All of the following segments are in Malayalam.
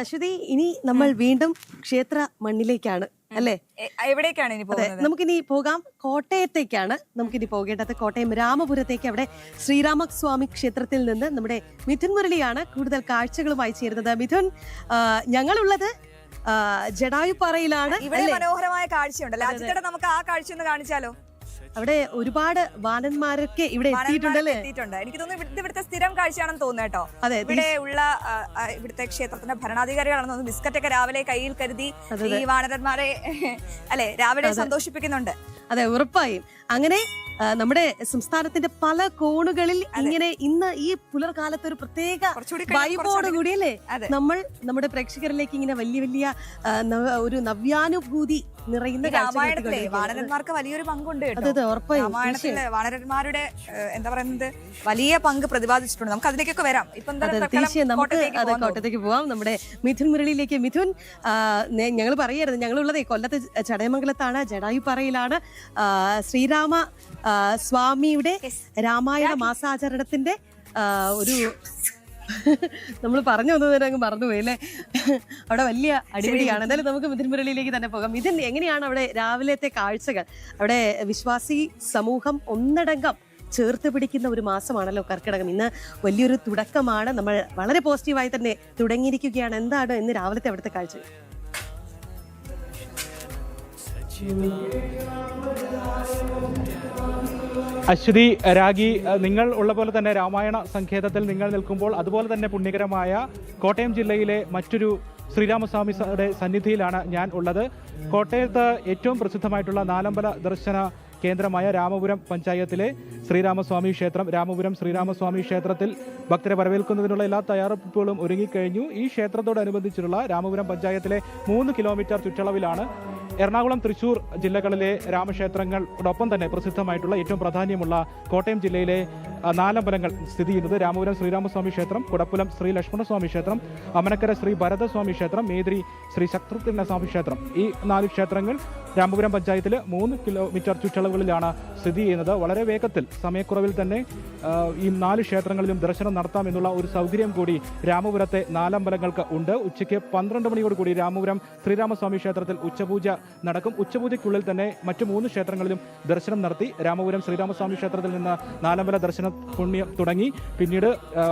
അശ്വതി, ഇനി നമ്മൾ വീണ്ടും ക്ഷേത്ര മണ്ണിലേക്കാണ് അല്ലേ? എവിടേക്കാണ് ഇനി പോകുന്നത്? നമുക്കിനി പോകാം കോട്ടയത്തേക്കാണ്. നമുക്കിനി പോകേണ്ടത് കോട്ടയം രാമപുരത്തേക്ക്. അവിടെ ശ്രീരാമസ്വാമി ക്ഷേത്രത്തിൽ നിന്ന് നമ്മുടെ മിഥുൻ മുരളിയാണ് കൂടുതൽ കാഴ്ചകളുമായി ചേരുന്നത്. മിഥുൻ, ഞങ്ങളുള്ളത് ജടായുപ്പാറയിലാണ്. ഇവിടെ മനോഹരമായ കാഴ്ചയുണ്ടല്ലോ. അജിത്തേട്ട, നമുക്ക് ആ കാഴ്ച ഒന്ന് കാണിച്ചാലോ? അവിടെ ഒരുപാട് വാനന്മാരൊക്കെ ഇവിടെ എത്തിയിട്ടുണ്ടല്ലേ? എനിക്ക് തോന്നുന്നു ഇവിടുത്തെ സ്ഥിരം കാഴ്ചയാണെന്ന് തോന്നുന്നു കേട്ടോ. അതെ, ഇവിടെ ഉള്ള ഇവിടുത്തെ ക്ഷേത്രത്തിന്റെ ഭരണാധികാരികളാണെന്ന് തോന്നുന്നു. ബിസ്ക്കറ്റൊക്കെ രാവിലെ കയ്യിൽ കരുതി ഈ വാനരന്മാരെ അല്ലെ രാവിലെ സന്തോഷിപ്പിക്കുന്നുണ്ട്. അതെ, ഉറപ്പായും. അങ്ങനെ നമ്മുടെ സംസ്ഥാനത്തിന്റെ പല കോണുകളിൽ ഇങ്ങനെ ഇന്ന് ഈ പുലർകാലത്ത് ഒരു പ്രത്യേക വൈബോട് കൂടിയല്ലേ നമ്മൾ നമ്മുടെ പ്രേക്ഷകരിലേക്ക് ഇങ്ങനെ വലിയ വലിയ ഒരു നവ്യാനുഭൂതി നിറയുന്ന രാമായണത്തിലെ വാനരന്മാർക്ക് വലിയൊരു പങ്കുണ്ട് കേട്ടോ. രാമായണത്തിലെ വാനരന്മാരുടെ എന്താ പറയുന്നത് വലിയ പങ്ക് പ്രതിപാദിച്ചിട്ടുണ്ട്. നമുക്ക് അതിലേക്കൊക്കെ വരാം. തീർച്ചയായും നമുക്ക് കോട്ടയത്തേക്ക് പോവാം. നമ്മുടെ മിഥുൻ മുരളിയിലേക്ക്. മിഥുൻ, ഞങ്ങൾ പറയായിരുന്നു, ഞങ്ങളുള്ളത് കൊല്ലത്ത് ചടയമംഗലത്താണ്, ജടായുപ്പാറയിലാണ്. ശ്രീരാമ സ്വാമിയുടെ രാമായണ മാസാചരണത്തിന്റെ ഒരു നമ്മൾ പറഞ്ഞു വന്നതിന് അങ്ങ് മറന്നുപോയി അല്ലേ? അവിടെ വലിയ അടിപിടിയാണ്. എന്തായാലും നമുക്ക് മിഥുൻ മുരളിയിലേക്ക് തന്നെ പോകാം. മിഥുൻ, എങ്ങനെയാണ് അവിടെ രാവിലത്തെ കാഴ്ചകൾ? അവിടെ വിശ്വാസി സമൂഹം ഒന്നടങ്കം ചേർത്ത് പിടിക്കുന്ന ഒരു മാസമാണല്ലോ കർക്കിടകം. ഇന്ന് വലിയൊരു തുടക്കമാണ്. നമ്മൾ വളരെ പോസിറ്റീവായി തന്നെ തുടങ്ങിയിരിക്കുകയാണ്. എന്താണ് ഇന്ന് രാവിലത്തെ അവിടുത്തെ കാഴ്ച? അശ്വതി, രാഗി, നിങ്ങൾ ഉള്ള പോലെ തന്നെ രാമായണ സങ്കേതത്തിൽ നിങ്ങൾ നിൽക്കുമ്പോൾ അതുപോലെ തന്നെ പുണ്യകരമായ കോട്ടയം ജില്ലയിലെ മറ്റൊരു ശ്രീരാമസ്വാമിയുടെ സന്നിധിയിലാണ് ഞാൻ ഉള്ളത്. കോട്ടയത്ത് ഏറ്റവും പ്രസിദ്ധമായിട്ടുള്ള നാലമ്പല ദർശന കേന്ദ്രമായ രാമപുരം പഞ്ചായത്തിലെ ശ്രീരാമസ്വാമി ക്ഷേത്രം. രാമപുരം ശ്രീരാമസ്വാമി ക്ഷേത്രത്തിൽ ഭക്തരെ വരവേൽക്കുന്നതിനുള്ള എല്ലാ തയ്യാറെടുപ്പുകളും ഒരുങ്ങിക്കഴിഞ്ഞു. ഈ ക്ഷേത്രത്തോടനുബന്ധിച്ചുള്ള രാമപുരം പഞ്ചായത്തിലെ 3 കിലോമീറ്റർ ചുറ്റളവിലാണ് എറണാകുളം, തൃശ്ശൂർ ജില്ലകളിലെ രാമക്ഷേത്രങ്ങളോടൊപ്പം തന്നെ പ്രസിദ്ധമായിട്ടുള്ള ഏറ്റവും പ്രാധാന്യമുള്ള കോട്ടയം ജില്ലയിലെ 4 അമ്പലങ്ങൾ സ്ഥിതി ചെയ്യുന്നത്. രാമപുരം ശ്രീരാമസ്വാമി ക്ഷേത്രം, കുടപ്പുലം ശ്രീ ലക്ഷ്മണസ്വാമി ക്ഷേത്രം, അമനക്കര ശ്രീ ഭരതസ്വാമി ക്ഷേത്രം, മേദ്രി ശ്രീ ശത്രുഘ്നസ്വാമി ക്ഷേത്രം. ഈ 4 ക്ഷേത്രങ്ങൾ രാമപുരം പഞ്ചായത്തിൽ 3 കിലോമീറ്റർ ചുറ്റളവുകളിലാണ് സ്ഥിതി ചെയ്യുന്നത്. വളരെ വേഗത്തിൽ സമയക്കുറവിൽ തന്നെ ഈ 4 ക്ഷേത്രങ്ങളിലും ദർശനം നടത്താം എന്നുള്ള ഒരു സൗകര്യം കൂടി രാമപുരത്തെ 4 അമ്പലങ്ങൾക്ക് ഉണ്ട്. ഉച്ചയ്ക്ക് 12 മണിയോടുകൂടി രാമപുരം ശ്രീരാമസ്വാമി ക്ഷേത്രത്തിൽ ഉച്ചപൂജ നടക്കും. ഉച്ചപൂജയ്ക്കുള്ളിൽ തന്നെ മറ്റ് 3 ക്ഷേത്രങ്ങളിലും ദർശനം നടത്തി രാമപുരം ശ്രീരാമസ്വാമി ക്ഷേത്രത്തിൽ നിന്ന് 4 അമ്പല ദർശന പുണ്യം തുടങ്ങി. പിന്നീട്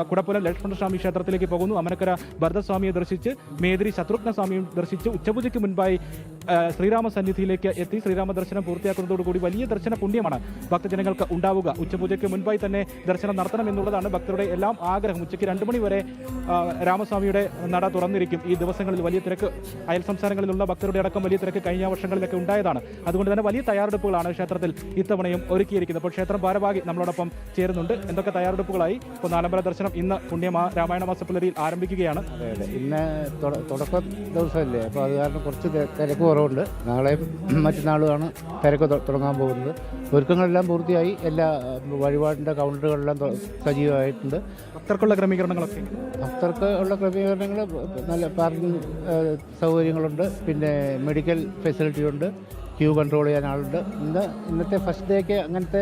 കുടപ്പുലം ലക്ഷ്മണസ്വാമി ക്ഷേത്രത്തിലേക്ക് പോകുന്നു. അമനക്കര ഭരതസ്വാമിയെ ദർശിച്ച് മേദ്രി ശത്രുഘ്നസ്വാമിയും ദർശിച്ച് ഉച്ചപൂജയ്ക്ക് മുൻപായി ശ്രീരാമ സന്നിധിയിലേക്ക് എത്തി ശ്രീരാമ ദർശനം പൂർത്തിയാക്കുന്നതോടുകൂടി വലിയ ദർശന പുണ്യമാണ് ഭക്തജനങ്ങൾക്ക് ഉണ്ടാവുക. ഉച്ചപൂജയ്ക്ക് മുൻപായി തന്നെ ദർശനം നടത്തണം എന്നുള്ളതാണ് ഭക്തരുടെ എല്ലാം ആഗ്രഹം. ഉച്ചയ്ക്ക് 2 മണി വരെ രാമസ്വാമിയുടെ നട തുറന്നിരിക്കും. ഈ ദിവസങ്ങളിൽ വലിയ തിരക്ക്, അയൽ സംസ്ഥാനങ്ങളിലുള്ള ഭക്തരുടെ അടക്കം വലിയ തിരക്ക് കഴിഞ്ഞ വർഷങ്ങളിലൊക്കെ ഉണ്ടായതാണ്. അതുകൊണ്ട് തന്നെ വലിയ തയ്യാറെടുപ്പുകളാണ് ക്ഷേത്രത്തിൽ ഇത്തവണയും ഒരുക്കിയിരിക്കുന്നത്. അപ്പോൾ ക്ഷേത്രം ഭാരവാഹി നമ്മളോടൊപ്പം ചേരുന്നുണ്ട്. എന്തൊക്കെ തയ്യാറെടുപ്പുകളായി? ഇപ്പോൾ 4 അമ്പല ദർശനം ഇന്ന് രാമായണ മാസപ്പുലരിയിൽ ആരംഭിക്കുകയാണ്. ഇന്ന് തുടക്ക ദിവസമല്ലേ, അപ്പോൾ അത് കാരണം കുറച്ച് തിരക്ക് കുറവുണ്ട്. നാളെയും മറ്റന്നാളുമാണ് തിരക്ക് തുടങ്ങാൻ പോകുന്നത്. ഒരുക്കങ്ങളെല്ലാം പൂർത്തിയായി. എല്ലാ വഴിപാടിൻ്റെ കൗണ്ടറുകളെല്ലാം സജീവമായിട്ടുണ്ട്. ഭക്തർക്കുള്ള ക്രമീകരണങ്ങളൊക്കെ ഭക്തർക്ക് ഉള്ള ക്രമീകരണങ്ങൾ നല്ല പാർക്കിംഗ് സൗകര്യങ്ങളുണ്ട്. പിന്നെ മെഡിക്കൽ ഫെസിലിറ്റി ഉണ്ട്. ക്യൂ കൺട്രോൾ ചെയ്യാൻ ആളുണ്ട്. ഇന്നത്തെ ഫസ്റ്റ് ഡേക്ക് അങ്ങനത്തെ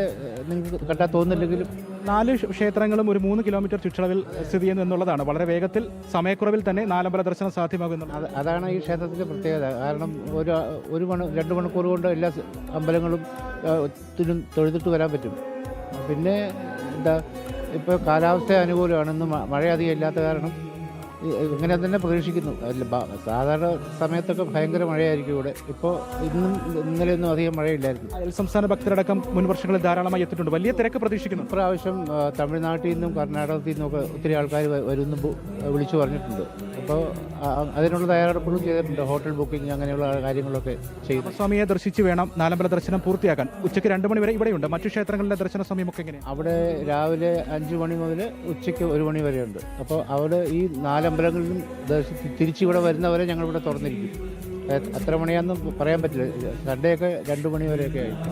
നിങ്ങൾക്ക് കണ്ടാൽ തോന്നുന്നില്ലെങ്കിലും 4 ക്ഷേത്രങ്ങളും ഒരു 3 കിലോമീറ്റർ ചുറ്റളവിൽ സ്ഥിതി ചെയ്യുന്നു എന്നുള്ളതാണ്. വളരെ വേഗത്തിൽ സമയക്കുറവിൽ തന്നെ 4 അമ്പല ദർശനം സാധ്യമാകുന്നുണ്ട്. അതാണ് ഈ ക്ഷേത്രത്തിൻ്റെ പ്രത്യേകത. കാരണം 2 മണിക്കൂർ കൊണ്ട് എല്ലാ അമ്പലങ്ങളും തൊഴുതിട്ട് വരാൻ പറ്റും. പിന്നെ ഇപ്പോൾ കാലാവസ്ഥ അനുകൂലമാണ്. ഇന്ന് മഴ അധികം ഇല്ലാത്ത കാരണം ഇങ്ങനെ തന്നെ പ്രതീക്ഷിക്കുന്നു. സാധാരണ സമയത്തൊക്കെ ഭയങ്കര മഴയായിരിക്കും ഇവിടെ. ഇപ്പോൾ ഇന്നലെയൊന്നും അധികം മഴയില്ലായിരുന്നു. അയൽ സംസ്ഥാന ഭക്തരടക്കം മുൻ വർഷങ്ങളിൽ ധാരാളമായി എത്തിയിട്ടുണ്ട്. വലിയ തിരക്ക് പ്രതീക്ഷിക്കുന്നു. ഇപ്രാവശ്യം തമിഴ്നാട്ടിൽ നിന്നും കർണാടകത്തിൽ നിന്നൊക്കെ ഒത്തിരി ആൾക്കാർ വരുന്നു വിളിച്ചു പറഞ്ഞിട്ടുണ്ട്. അപ്പോൾ അതിനുള്ള തയ്യാറെടുപ്പുകളും ചെയ്തിട്ടുണ്ട്. ഹോട്ടൽ ബുക്കിംഗ് അങ്ങനെയുള്ള കാര്യങ്ങളൊക്കെ ചെയ്തു. സ്വാമിയെ ദർശിച്ച് വേണം 4 അമ്പല ദർശനം പൂർത്തിയാക്കാൻ. ഉച്ചയ്ക്ക് 2 മണി വരെ ഇവിടെയുണ്ട്. മറ്റു ക്ഷേത്രങ്ങളിലെ ദർശന സമയമൊക്കെ എങ്ങനെയാണ്? അവിടെ രാവിലെ 5 മണി മുതൽ ഉച്ചയ്ക്ക് 1 മണി വരെയുണ്ട്. അപ്പോൾ അവിടെ ഈ 4 അമ്പലങ്ങളിലും തിരിച്ചിവിടെ വരുന്നവരെ ഞങ്ങളിവിടെ തുറന്നിരിക്കും. എത്ര മണിയാണെന്ന് പറയാൻ പറ്റില്ല. സൺഡേ ഒക്കെ 2 മണി വരെയൊക്കെ ആയിട്ട്.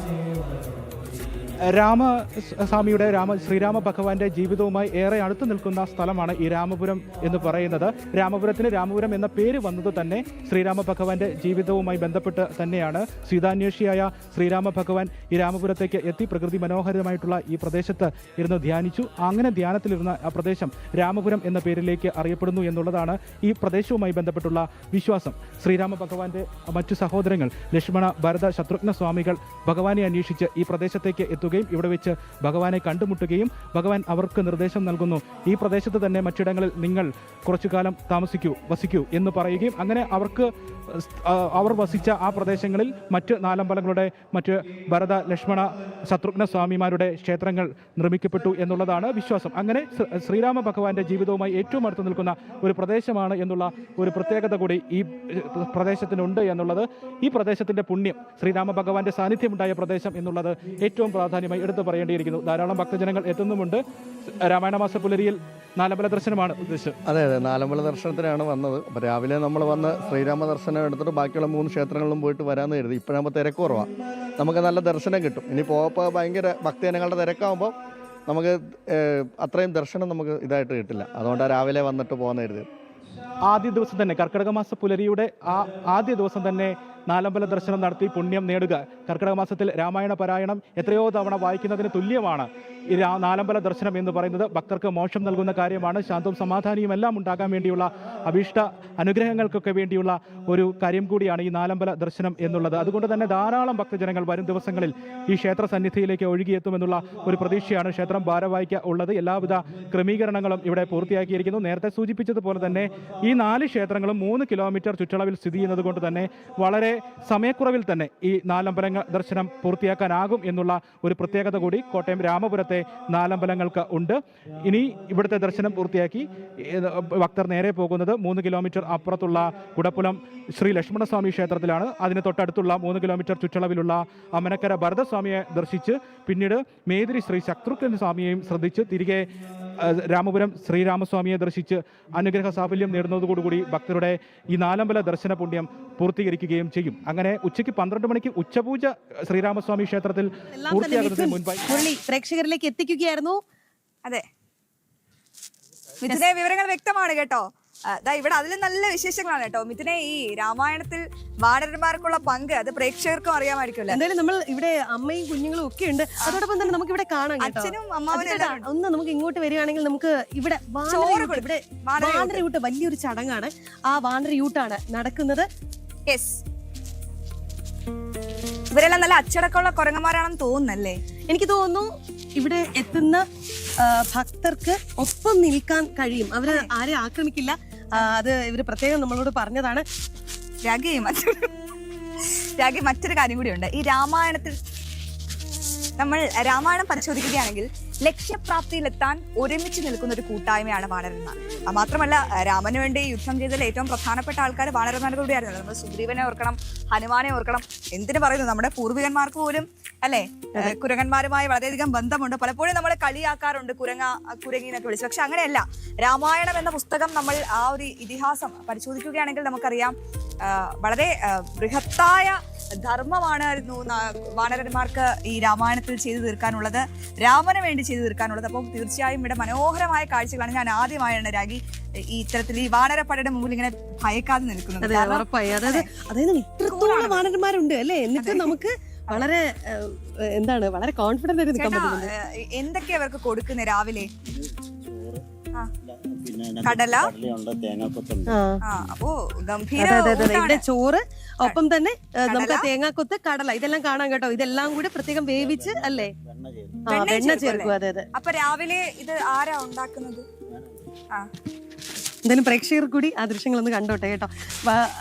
ശ്രീരാമ ഭഗവാന്റെ ജീവിതവുമായി ഏറെ അടുത്ത് നിൽക്കുന്ന സ്ഥലമാണ് ഈ രാമപുരം എന്ന് പറയുന്നത്. രാമപുരത്തിന് രാമപുരം എന്ന പേര് വന്നത് തന്നെ ശ്രീരാമ ഭഗവാന്റെ ജീവിതവുമായി ബന്ധപ്പെട്ട് തന്നെയാണ്. സീതാന്വേഷിയായ ശ്രീരാമ ഭഗവാൻ ഈ രാമപുരത്തേക്ക് എത്തി പ്രകൃതി മനോഹരമായിട്ടുള്ള ഈ പ്രദേശത്ത് ഇരുന്ന് ധ്യാനിച്ചു. അങ്ങനെ ധ്യാനത്തിലിരുന്ന ആ പ്രദേശം രാമപുരം എന്ന പേരിലേക്ക് അറിയപ്പെടുന്നു എന്നുള്ളതാണ് ഈ പ്രദേശവുമായി ബന്ധപ്പെട്ടുള്ള വിശ്വാസം. ശ്രീരാമ ഭഗവാന്റെ മറ്റു സഹോദരങ്ങൾ ലക്ഷ്മണ, ഭരത, ശത്രുഘ്ന സ്വാമികൾ ഭഗവാനെ അന്വേഷിച്ച് ഈ പ്രദേശത്തേക്ക് എത്തുകയും ഇവിടെ വെച്ച് ഭഗവാനെ കണ്ടുമുട്ടുകയും ഭഗവാൻ അവർക്ക് നിർദ്ദേശം നൽകുന്നു. ഈ പ്രദേശത്ത് തന്നെ മറ്റിടങ്ങളിൽ നിങ്ങൾ കുറച്ചു കാലം വസിക്കൂ എന്ന് പറയുകയും അങ്ങനെ അവർ വസിച്ച ആ പ്രദേശങ്ങളിൽ മറ്റ് നാലമ്പലങ്ങളുടെ മറ്റ് ഭരത, ലക്ഷ്മണ, ശത്രുഘ്ന സ്വാമിമാരുടെ ക്ഷേത്രങ്ങൾ നിർമ്മിക്കപ്പെട്ടു എന്നുള്ളതാണ് വിശ്വാസം. അങ്ങനെ ശ്രീരാമ ഭഗവാന്റെ ജീവിതവുമായി ഏറ്റവും അടുത്ത് നിൽക്കുന്ന ഒരു പ്രദേശമാണ് എന്നുള്ള ഒരു പ്രത്യേകത കൂടി ഈ പ്രദേശത്തിനുണ്ട് എന്നുള്ളത്, ഈ പ്രദേശത്തിൻ്റെ പുണ്യം, ശ്രീരാമ ഭഗവാന്റെ സാന്നിധ്യമുണ്ടായ പ്രദേശം എന്നുള്ളത് ഏറ്റവും പ്രാധാന്യമായി എടുത്തു പറയേണ്ടിയിരിക്കുന്നു. ധാരാളം ഭക്തജനങ്ങൾ എത്തുന്നുമുണ്ട്. രാമായണ മാസ പുലരിയിൽ നാലമ്പല ദർശനമാണ് ഉദ്ദേശിച്ചത്. അതെ, നാലമ്പല ദർശനത്തിനാണ് വന്നത്. അപ്പോൾ രാവിലെ നമ്മൾ വന്ന് ശ്രീരാമ ദർശനം എടുത്തിട്ട് ബാക്കിയുള്ള 3 ക്ഷേത്രങ്ങളിലും പോയിട്ട് വരാമെന്ന് കരുതി. ഇപ്പോഴാകുമ്പോൾ തിരക്ക് കുറവാണ്, നമുക്ക് നല്ല ദർശനം കിട്ടും. ഇനി പോയപ്പോൾ ഭയങ്കര ഭക്തജനങ്ങളുടെ തിരക്കാകുമ്പോൾ നമുക്ക് അത്രയും ദർശനം നമുക്ക് ഇതായിട്ട് കിട്ടില്ല. അതുകൊണ്ടാണ് രാവിലെ വന്നിട്ട് പോകുന്ന കരുതി. ആദ്യ ദിവസം തന്നെ കർക്കിടക മാസ പുലരിയുടെ ആദ്യ ദിവസം തന്നെ നാലമ്പല ദർശനം നടത്തി പുണ്യം നേടുക. കർക്കിടക മാസത്തിൽ രാമായണ പാരായണം എത്രയോ തവണ വായിക്കുന്നതിന് തുല്യമാണ് ഈ നാലമ്പല ദർശനം എന്ന് പറയുന്നത്. ഭക്തർക്ക് മോക്ഷം നൽകുന്ന കാര്യമാണ്. ശാന്തവും സമാധാനവും എല്ലാം ഉണ്ടാകാൻ വേണ്ടിയുള്ള അഭീഷ്ട അനുഗ്രഹങ്ങൾക്കൊക്കെ വേണ്ടിയുള്ള ഒരു കാര്യം കൂടിയാണ് ഈ നാലമ്പല ദർശനം എന്നുള്ളത്. അതുകൊണ്ട് തന്നെ ധാരാളം ഭക്തജനങ്ങൾ വരും ദിവസങ്ങളിൽ ഈ ക്ഷേത്ര സന്നിധിയിലേക്ക് ഒഴുകിയെത്തുമെന്നുള്ള ഒരു പ്രതീക്ഷയാണ് ക്ഷേത്രം ഭാരവാഹിക്ക് ഉള്ളത്. എല്ലാവിധ ക്രമീകരണങ്ങളും ഇവിടെ പൂർത്തിയാക്കിയിരിക്കുന്നു. നേരത്തെ സൂചിപ്പിച്ചതുപോലെ തന്നെ ഈ 4 ക്ഷേത്രങ്ങളും 3 കിലോമീറ്റർ ചുറ്റളവിൽ സ്ഥിതി ചെയ്യുന്നത് കൊണ്ട് തന്നെ വളരെ സമയക്കുറവിൽ തന്നെ ഈ നാലമ്പലങ്ങൾ ദർശനം പൂർത്തിയാക്കാനാകും എന്നുള്ള ഒരു പ്രത്യേകത കൂടി കോട്ടയം രാമപുരത്തെ നാലമ്പലങ്ങൾക്ക് ഉണ്ട്. ഇനി ഇവിടുത്തെ ദർശനം പൂർത്തിയാക്കി ഭക്തർ നേരെ പോകുന്നത് 3 കിലോമീറ്റർ അപ്പുറത്തുള്ള കുടപ്പുലം ശ്രീ ലക്ഷ്മണസ്വാമി ക്ഷേത്രത്തിലാണ്. അതിന് തൊട്ടടുത്തുള്ള 3 കിലോമീറ്റർ ചുറ്റളവിലുള്ള അമനക്കര ഭരതസ്വാമിയെ ദർശിച്ച് പിന്നീട് മേതിരി ശ്രീ ശത്രുഘ്ന സ്വാമിയെയും ശ്രദ്ധിച്ച് തിരികെ രാമപുരം ശ്രീരാമസ്വാമിയെ ദർശിച്ച് അനുഗ്രഹ സാഫല്യം നേടുന്നതോടുകൂടി ഭക്തരുടെ ഈ നാലമ്പല ദർശന പുണ്യം പൂർത്തീകരിക്കുകയും ചെയ്യും. അങ്ങനെ ഉച്ചയ്ക്ക് 12 മണിക്ക് ഉച്ചപൂജ ശ്രീരാമസ്വാമി ക്ഷേത്രത്തിൽ പൂർത്തിയാകുന്നതിന് മുൻപായി മുരളി പ്രേക്ഷകരിലേക്ക് എത്തിക്കുകയായിരുന്നു. അതെ, മിഥുനെ വിവരങ്ങൾ വ്യക്തമാണ് കേട്ടോ. ഇവിടെ അതിലും നല്ല വിശേഷങ്ങളാണ് കേട്ടോ. മിഥുനെ, ഈ രാമായണത്തിൽ വാനരന്മാർക്കുള്ള പങ്ക് അത് പ്രേക്ഷകർക്കും അറിയാമായിരിക്കുമല്ലോ. എന്തായാലും നമ്മൾ ഇവിടെ അമ്മയും കുഞ്ഞുങ്ങളും ഒക്കെ ഉണ്ട്. അതോടൊപ്പം തന്നെ നമുക്ക് ഇവിടെ കാണാം കേട്ടോ. അച്ഛനും അമ്മാവനും ഒന്ന് നമുക്ക് ഇങ്ങോട്ട് വരികയാണെങ്കിൽ നമുക്ക് ഇവിടെ വാനരയൂട്ട് വലിയൊരു ചടങ്ങാണ്. ആ വാനരയൂട്ടാണ് നടക്കുന്നത്. ഇവരെല്ലാം നല്ല അച്ചടക്കമുള്ള കുരങ്ങന്മാരാണെന്ന് തോന്നുന്നല്ലേ? എനിക്ക് തോന്നുന്നു ഇവിടെ എത്തുന്ന ഭക്തർക്ക് ഒപ്പം നിൽക്കാൻ കഴിയും. അവര് ആരെ ആക്രമിക്കില്ല. അത് ഇവര് പ്രത്യേകം നമ്മളോട് പറഞ്ഞതാണ്. രാഗി മറ്റൊരു കാര്യം കൂടിയുണ്ട്. ഈ രാമായണത്തിൽ നമ്മൾ രാമായണം പരിശോധിക്കുകയാണെങ്കിൽ ലക്ഷ്യപ്രാപ്തിയിലെത്താൻ ഒരുമിച്ച് നിൽക്കുന്ന ഒരു കൂട്ടായ്മയാണ് വാനരന്മാർ. മാത്രമല്ല, രാമന് വേണ്ടി യുദ്ധം ചെയ്തതിൽ ഏറ്റവും പ്രധാനപ്പെട്ട ആൾക്കാർ വാനരന്മാരുടെ കൂടിയായിരുന്നു. നമ്മൾ സുഗ്രീവനെ ഓർക്കണം, ഹനുമാനെ ഓർക്കണം. എന്തിനു പറയുന്നു, നമ്മുടെ പൂർവികന്മാർക്ക് പോലും അല്ലെ കുരങ്ങന്മാരുമായി വളരെയധികം ബന്ധമുണ്ട്. പലപ്പോഴും നമ്മൾ കളിയാക്കാറുണ്ട് കുരങ്ങി വിളിച്ചു. പക്ഷെ അങ്ങനെയല്ല. രാമായണം എന്ന പുസ്തകം നമ്മൾ ആ ഒരു ഇതിഹാസം പരിശോധിക്കുകയാണെങ്കിൽ നമുക്കറിയാം വളരെ ബൃഹത്തായ ധർമ്മമാണായിരുന്നു വാനരന്മാർക്ക് ഈ രാമായണത്തിൽ ചെയ്തു തീർക്കാനുള്ളത്, രാമന് വേണ്ടി ചെയ്തു തീർക്കാനുള്ളത്. അപ്പം തീർച്ചയായും ഇവിടെ മനോഹരമായ കാഴ്ചകളാണ്. ഞാൻ ആദ്യമായാണ് രാഗി ഈ ഇത്തരത്തിൽ ഈ വാനരപ്പടയുടെ മുമ്പിൽ ഇങ്ങനെ ഭയക്കാതെ നിൽക്കുന്നത്. അതായത് ഇത്രത്തോളം വാനരന്മാരുണ്ട് അല്ലെ. എന്നിട്ട് നമുക്ക് വളരെ വളരെ കോൺഫിഡന്റ് ആയിട്ട് നിൽക്കാൻ പറ്റുന്നുണ്ട്. എന്തൊക്കെയാ അവർക്ക് കൊടുക്കുന്നത് രാവിലെ? കടല, അപ്പോ ഗംഭീര ഇവിടെ ചോറ്, ഒപ്പം തന്നെ നമുക്ക് തേങ്ങാക്കൊത്ത്, കടല, ഇതെല്ലാം കാണാൻ കേട്ടോ. ഇതെല്ലാം കൂടി പ്രത്യേകം വേവിച്ച് അല്ലേ വെണ്ണ ചേർക്കും. അതെ അതെ. അപ്പൊ രാവിലെ ഇത് ആരാ ഉണ്ടാക്കുന്നത്? എന്തായാലും പ്രേക്ഷകർ കൂടി ആ ദൃശ്യങ്ങളൊന്ന് കണ്ടോട്ടെ കേട്ടോ.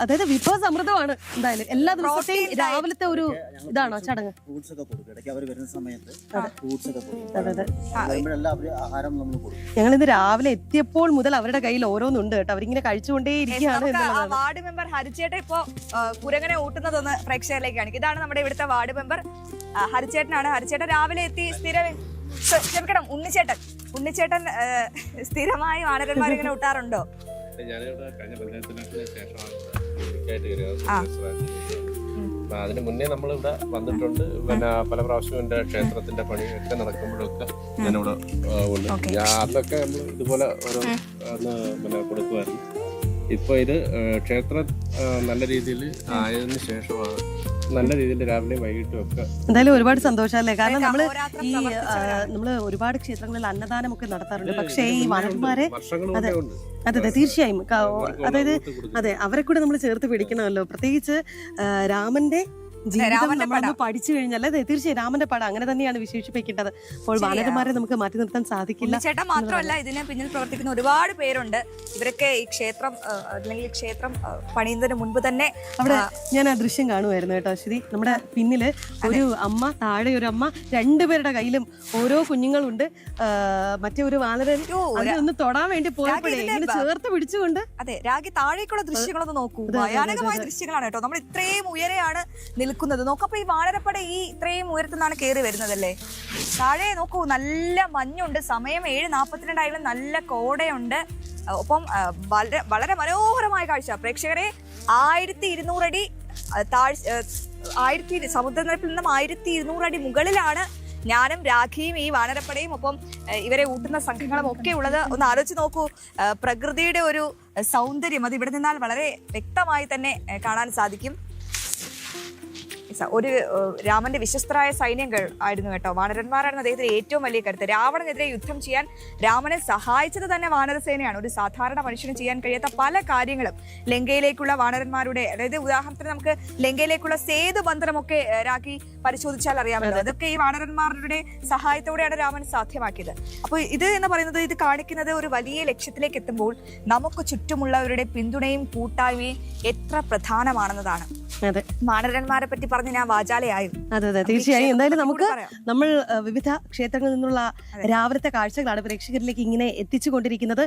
അതായത് വിഭവ സമൃദ്ധമാണ്. എന്തായാലും എല്ലാ ദിവസത്തെയും രാവിലത്തെ ഒരു ഇതാണോ ചടങ്ങ്? ഞങ്ങൾ ഇന്ന് രാവിലെ എത്തിയപ്പോൾ മുതൽ അവരുടെ കയ്യിൽ ഓരോന്നുണ്ട് കേട്ടോ. അവരിങ്ങനെ കഴിച്ചുകൊണ്ടേ ഇരിക്കുകയാണ്. വാർഡ് മെമ്പർ ഹരിച്ചേട്ടൻ ഇപ്പോ കുരങ്ങനെ ഊട്ടുന്നതൊന്ന് പ്രേക്ഷകരിലേക്ക് കാണിക്കും. ഇതാണ് നമ്മുടെ ഇവിടുത്തെ വാർഡ് മെമ്പർ ഹരിച്ചേട്ടനാണ്. ഹരിച്ചേട്ടൻ രാവിലെ എത്തി ക്ഷമിക്കണം, ഉണ്ണിച്ചേട്ടൻ സ്ഥിരമായി വാനരന്മാരിങ്ങനെ ഊട്ടാറുണ്ടോ? അപ്പം അതിന് മുന്നേ നമ്മളിവിടെ വന്നിട്ടുണ്ട്. പിന്നെ പല പ്രാവശ്യവും എൻ്റെ ക്ഷേത്രത്തിൻ്റെ പണിയൊക്കെ നടക്കുമ്പോഴൊക്കെ ഞാനിവിടെ ഉണ്ട്. അതൊക്കെ നമ്മൾ ഇതുപോലെ ഓരോ പിന്നെ കൊടുക്കുമായിരുന്നു. ഇപ്പോൾ ഇത് ക്ഷേത്രം നല്ല രീതിയിൽ ആയതിനു ശേഷമാണ് നല്ല രീതിയിൽ രാവിലെയും വൈകിട്ടും ഒക്കെ. എന്തായാലും ഒരുപാട് സന്തോഷമല്ലേ, കാരണം നമ്മള് ഒരുപാട് ക്ഷേത്രങ്ങളിൽ അന്നദാനം ഒക്കെ നടത്താറുണ്ട്. പക്ഷേ ഈ വാനരന്മാരെ അതെ അതെ തീർച്ചയായും അതായത് അതെ അവരെ കൂടെ നമ്മൾ ചേർത്ത് പിടിക്കണമല്ലോ. പ്രത്യേകിച്ച് രാമന്റെ ജീവിതം നമ്മളൊന്ന് പഠിച്ചു കഴിഞ്ഞാൽ അതെ തീർച്ചയായും രാമന്റെ പടം അങ്ങനെ തന്നെയാണ് വിശേഷിപ്പിക്കേണ്ടത്. അപ്പോൾ വാനരന്മാരെ നമുക്ക് മാറ്റി നിർത്താൻ സാധിക്കില്ല. ചേട്ടൻ മാത്രമല്ല, ഇതിന് പിന്നിൽ പ്രവർത്തിക്കുന്ന ഒരുപാട് പേരുണ്ട്. ഇവരൊക്കെ ഈ ക്ഷേത്രം അല്ലെങ്കിൽ ക്ഷേത്രം പണിയുന്നതിന് മുൻപ് തന്നെ അവിടെ ഞാൻ ആ ദൃശ്യം കാണുമായിരുന്നു കേട്ടോ ശ്രീ. നമ്മുടെ പിന്നില് ഒരു അമ്മ, താഴെ ഒരു അമ്മ, രണ്ടുപേരുടെ കയ്യിലും ഓരോ കുഞ്ഞുങ്ങളുണ്ട്. മറ്റേ ഒരു വാനരൻ ഒന്ന് തൊടാൻ വേണ്ടി പോയപ്പോഴേ ഇങ്ങനെ ചേർത്ത് പിടിച്ചുകൊണ്ട്. അതെ, രാഗി താഴേക്കുള്ള ദൃശ്യങ്ങളൊന്ന് നോക്കൂ. ഭയാനകമായ ദൃശ്യങ്ങളാണ് കേട്ടോ. നമ്മൾ ഇത്രയും ഉയരെയാണ് നിൽക്കുന്നത്. നോക്കപ്പോ ഈ വാനരപ്പട ഈ ഇത്രയും ഉയരത്തിൽ നിന്നാണ് കയറി വരുന്നതല്ലേ. താഴെ നോക്കൂ, നല്ല മഞ്ഞുണ്ട്. സമയം 7:42 ആയാലും നല്ല കോടയുണ്ട്. ഒപ്പം വളരെ മനോഹരമായ കാഴ്ച. പ്രേക്ഷകരെ 1200 അടി സമുദ്രനിരപ്പിൽ നിന്നും 1200 അടി മുകളിലാണ് ഞാനും രാഖിയും ഈ വാനരപ്പടയും ഒപ്പം ഇവരെ ഊട്ടുന്ന സംഘങ്ങളും ഒക്കെ ഉള്ളത്. ഒന്ന് ആലോചിച്ച് നോക്കൂ, പ്രകൃതിയുടെ ഒരു സൗന്ദര്യം അത് ഇവിടെ നിന്നാൽ വളരെ വ്യക്തമായി തന്നെ കാണാൻ സാധിക്കും. ഒരു രാമന്റെ വിശ്വസ്തരായ സൈന്യങ്ങൾ ആയിരുന്നു കേട്ടോ. വാനരന്മാരായിരുന്നു അദ്ദേഹത്തിന് ഏറ്റവും വലിയ കരുത്ത്. രാവണനെതിരെ യുദ്ധം ചെയ്യാൻ രാമനെ സഹായിച്ചത് തന്നെ വാനരസേനയാണ്. ഒരു സാധാരണ മനുഷ്യന് ചെയ്യാൻ കഴിയാത്ത പല കാര്യങ്ങളും ലങ്കയിലേക്കുള്ള വാനരന്മാരുടെ, അതായത് ഉദാഹരണത്തിന് നമുക്ക് ലങ്കയിലേക്കുള്ള സേതു ബന്ധനമൊക്കെ രാഖി പരിശോധിച്ചാൽ അറിയാമല്ലോ. അതൊക്കെ ഈ വാനരന്മാരുടെ സഹായത്തോടെയാണ് രാമൻ സാധ്യമാക്കിയത്. അപ്പോൾ ഇത് എന്ന് പറയുന്നത്, ഇത് കാണിക്കുന്നത് ഒരു വലിയ ലക്ഷ്യത്തിലേക്ക് എത്തുമ്പോൾ നമുക്ക് ചുറ്റുമുള്ളവരുടെ പിന്തുണയും കൂട്ടായ്മയും എത്ര പ്രധാനമാണെന്നതാണ്. വാനരന്മാരെ പറ്റി പറഞ്ഞ് ഞാൻ വാചാലയായും. അതെ അതെ തീർച്ചയായും. എന്തായാലും നമ്മൾ വിവിധ ക്ഷേത്രങ്ങളിൽ നിന്നുള്ള രാവിലത്തെ കാഴ്ചകളാണ് പ്രേക്ഷകരിലേക്ക് ഇങ്ങനെ എത്തിച്ചുകൊണ്ടിരിക്കുന്നത്.